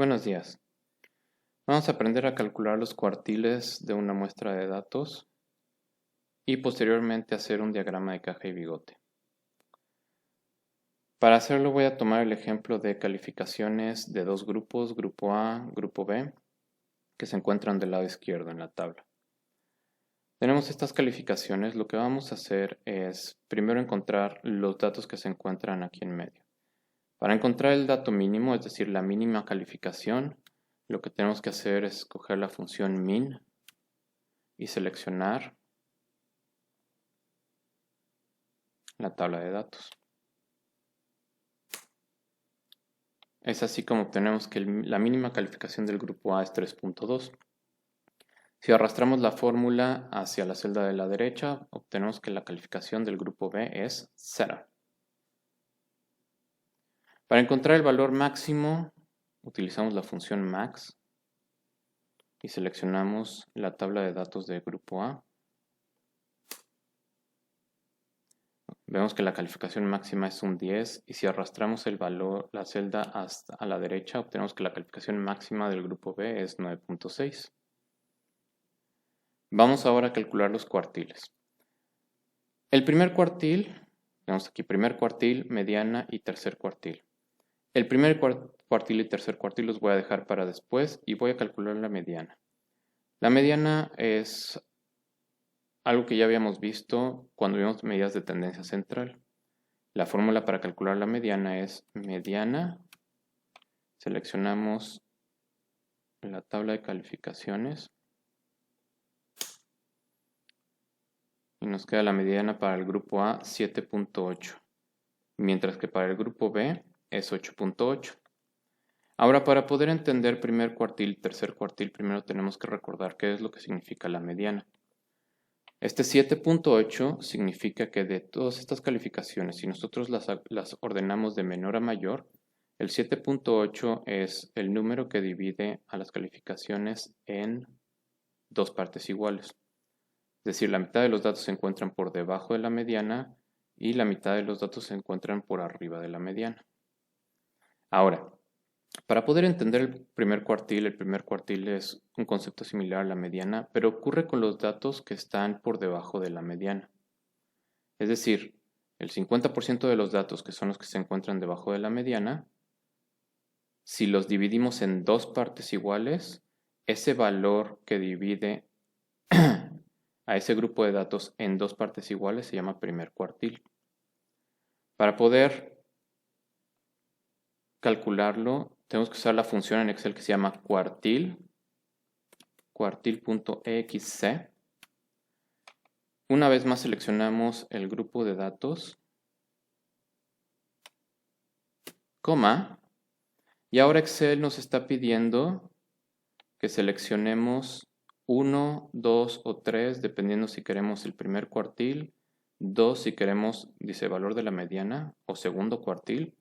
Buenos días. Vamos a aprender a calcular los cuartiles de una muestra de datos y posteriormente hacer un diagrama de caja y bigote. Para hacerlo voy a tomar el ejemplo de calificaciones de dos grupos, grupo A, grupo B, que se encuentran del lado izquierdo en la tabla. Tenemos estas calificaciones, lo que vamos a hacer es primero encontrar los datos que se encuentran aquí en medio. Para encontrar el dato mínimo, es decir, la mínima calificación, lo que tenemos que hacer es escoger la función min y seleccionar la tabla de datos. Es así como obtenemos que la mínima calificación del grupo A es 3.2. Si arrastramos la fórmula hacia la celda de la derecha, obtenemos que la calificación del grupo B es 0. Para encontrar el valor máximo, utilizamos la función max y seleccionamos la tabla de datos del grupo A. Vemos que la calificación máxima es un 10 y si arrastramos el valor, la celda hasta a la derecha, obtenemos que la calificación máxima del grupo B es 9.6. Vamos ahora a calcular los cuartiles. El primer cuartil, tenemos aquí primer cuartil, mediana y tercer cuartil. El primer cuartil y tercer cuartil los voy a dejar para después y voy a calcular la mediana. La mediana es algo que ya habíamos visto cuando vimos medidas de tendencia central. La fórmula para calcular la mediana es mediana. Seleccionamos la tabla de calificaciones. Y nos queda la mediana para el grupo A 7.8, mientras que para el grupo B es 8.8. Ahora, para poder entender primer cuartil y tercer cuartil, primero tenemos que recordar qué es lo que significa la mediana. Este 7.8 significa que de todas estas calificaciones, si nosotros las ordenamos de menor a mayor, el 7.8 es el número que divide a las calificaciones en dos partes iguales. Es decir, la mitad de los datos se encuentran por debajo de la mediana y la mitad de los datos se encuentran por arriba de la mediana. Ahora, para poder entender el primer cuartil es un concepto similar a la mediana, pero ocurre con los datos que están por debajo de la mediana. Es decir, el 50% de los datos, que son los que se encuentran debajo de la mediana, si los dividimos en dos partes iguales, ese valor que divide a ese grupo de datos en dos partes iguales se llama primer cuartil. Para poder calcularlo, tenemos que usar la función en Excel que se llama cuartil, cuartil.exc. Una vez más seleccionamos el grupo de datos, coma, y ahora Excel nos está pidiendo que seleccionemos 1, 2 o 3, dependiendo si queremos el primer cuartil, 2 si queremos, dice, valor de la mediana, o segundo cuartil,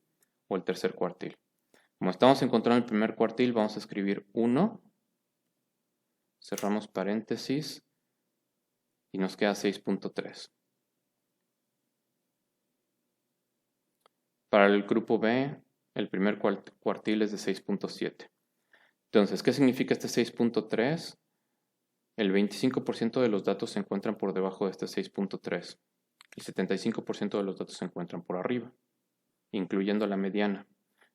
o el tercer cuartil. Como estamos encontrando el primer cuartil, vamos a escribir 1, cerramos paréntesis, y nos queda 6.3. Para el grupo B, el primer cuartil es de 6.7. Entonces, ¿qué significa este 6.3? El 25% de los datos se encuentran por debajo de este 6.3. El 75% de los datos se encuentran por arriba, incluyendo la mediana.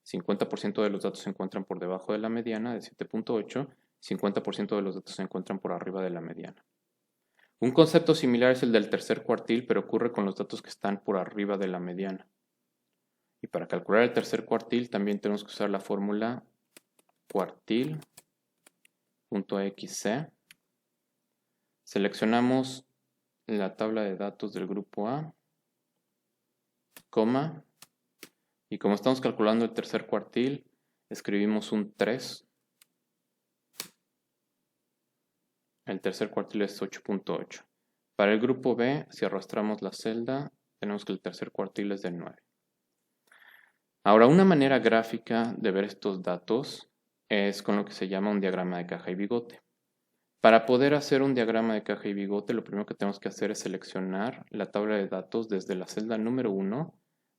50% de los datos se encuentran por debajo de la mediana de 7.8. 50% de los datos se encuentran por arriba de la mediana. Un concepto similar es el del tercer cuartil, pero ocurre con los datos que están por arriba de la mediana. Y para calcular el tercer cuartil también tenemos que usar la fórmula cuartil.xc. Seleccionamos la tabla de datos del grupo A, coma, y como estamos calculando el tercer cuartil, escribimos un 3. El tercer cuartil es 8.8. Para el grupo B, si arrastramos la celda, tenemos que el tercer cuartil es de 9. Ahora, una manera gráfica de ver estos datos es con lo que se llama un diagrama de caja y bigote. Para poder hacer un diagrama de caja y bigote, lo primero que tenemos que hacer es seleccionar la tabla de datos desde la celda número 1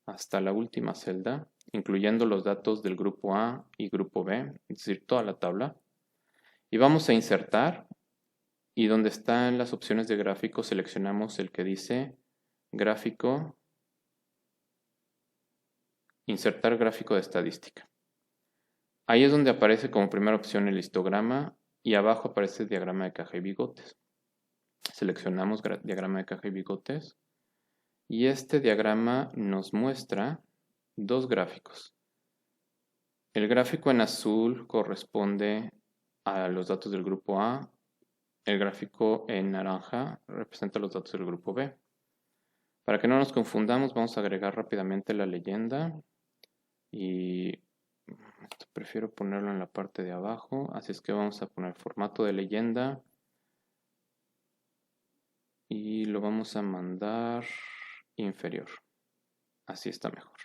hasta la última celda, incluyendo los datos del grupo A y grupo B, es decir, toda la tabla. Y vamos a insertar, y donde están las opciones de gráfico, seleccionamos el que dice gráfico, insertar gráfico de estadística. Ahí es donde aparece como primera opción el histograma y abajo aparece el diagrama de caja y bigotes. Seleccionamos diagrama de caja y bigotes y este diagrama nos muestra dos gráficos. El gráfico en azul corresponde a los datos del grupo A, el gráfico en naranja representa los datos del grupo B. Para que no nos confundamos, vamos a agregar rápidamente la leyenda y prefiero ponerlo en la parte de abajo, así es que vamos a poner formato de leyenda y lo vamos a mandar inferior. Así está mejor.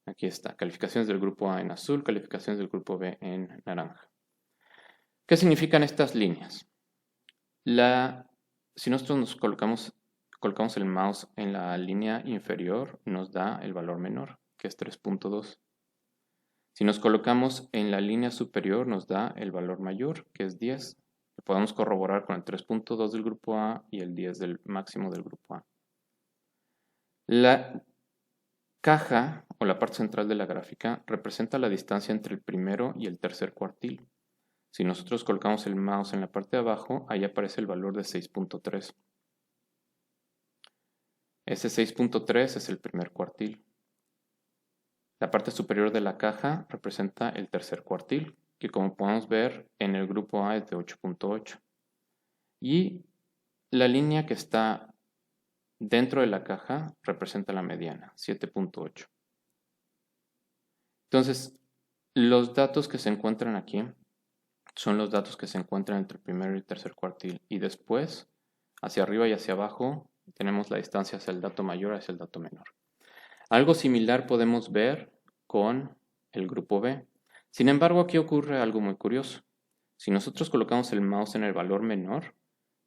Aquí está, calificaciones del grupo A en azul, calificaciones del grupo B en naranja. ¿Qué significan estas líneas? Si nosotros nos colocamos el mouse en la línea inferior, nos da el valor menor, que es 3.2. Si nos colocamos en la línea superior, nos da el valor mayor, que es 10. Lo podemos corroborar con el 3.2 del grupo A y el 10 del máximo del grupo A. La caja, o la parte central de la gráfica, representa la distancia entre el primero y el tercer cuartil. Si nosotros colocamos el mouse en la parte de abajo, ahí aparece el valor de 6.3. Ese 6.3 es el primer cuartil. La parte superior de la caja representa el tercer cuartil, que como podemos ver en el grupo A es de 8.8. Y la línea que está dentro de la caja representa la mediana, 7.8. Entonces, los datos que se encuentran aquí son los datos que se encuentran entre el primero y el tercer cuartil. Y después, hacia arriba y hacia abajo, tenemos la distancia hacia el dato mayor hacia el dato menor. Algo similar podemos ver con el grupo B. Sin embargo, aquí ocurre algo muy curioso. Si nosotros colocamos el mouse en el valor menor,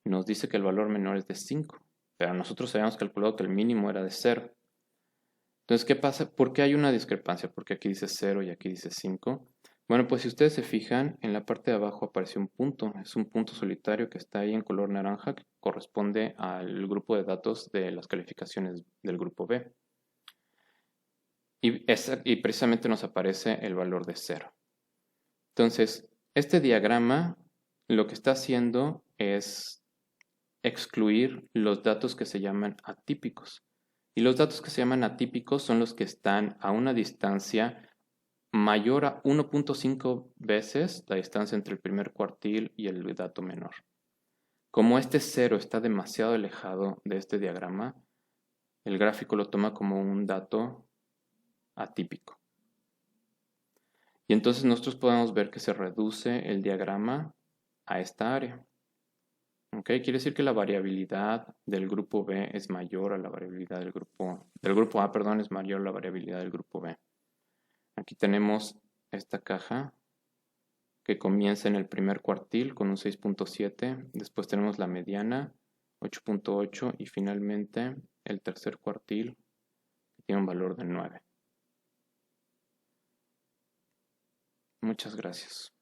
nos dice que el valor menor es de 5, pero nosotros habíamos calculado que el mínimo era de 0. Entonces, ¿qué pasa? ¿Por qué hay una discrepancia? Porque aquí dice 0 y aquí dice 5. Bueno, pues si ustedes se fijan, en la parte de abajo aparece un punto. Es un punto solitario que está ahí en color naranja que corresponde al grupo de datos de las calificaciones del grupo B. Y precisamente nos aparece el valor de 0. Entonces, este diagrama lo que está haciendo es excluir los datos que se llaman atípicos. Y los datos que se llaman atípicos son los que están a una distancia mayor a 1.5 veces la distancia entre el primer cuartil y el dato menor. Como este 0 está demasiado alejado de este diagrama, el gráfico lo toma como un dato atípico. Y entonces nosotros podemos ver que se reduce el diagrama a esta área. ¿Okay? Quiere decir que la variabilidad del grupo B es mayor a la variabilidad del grupo A, perdón, es mayor a la variabilidad del grupo B. Aquí tenemos esta caja que comienza en el primer cuartil con un 6.7, después tenemos la mediana 8.8 y finalmente el tercer cuartil que tiene un valor de 9. Muchas gracias.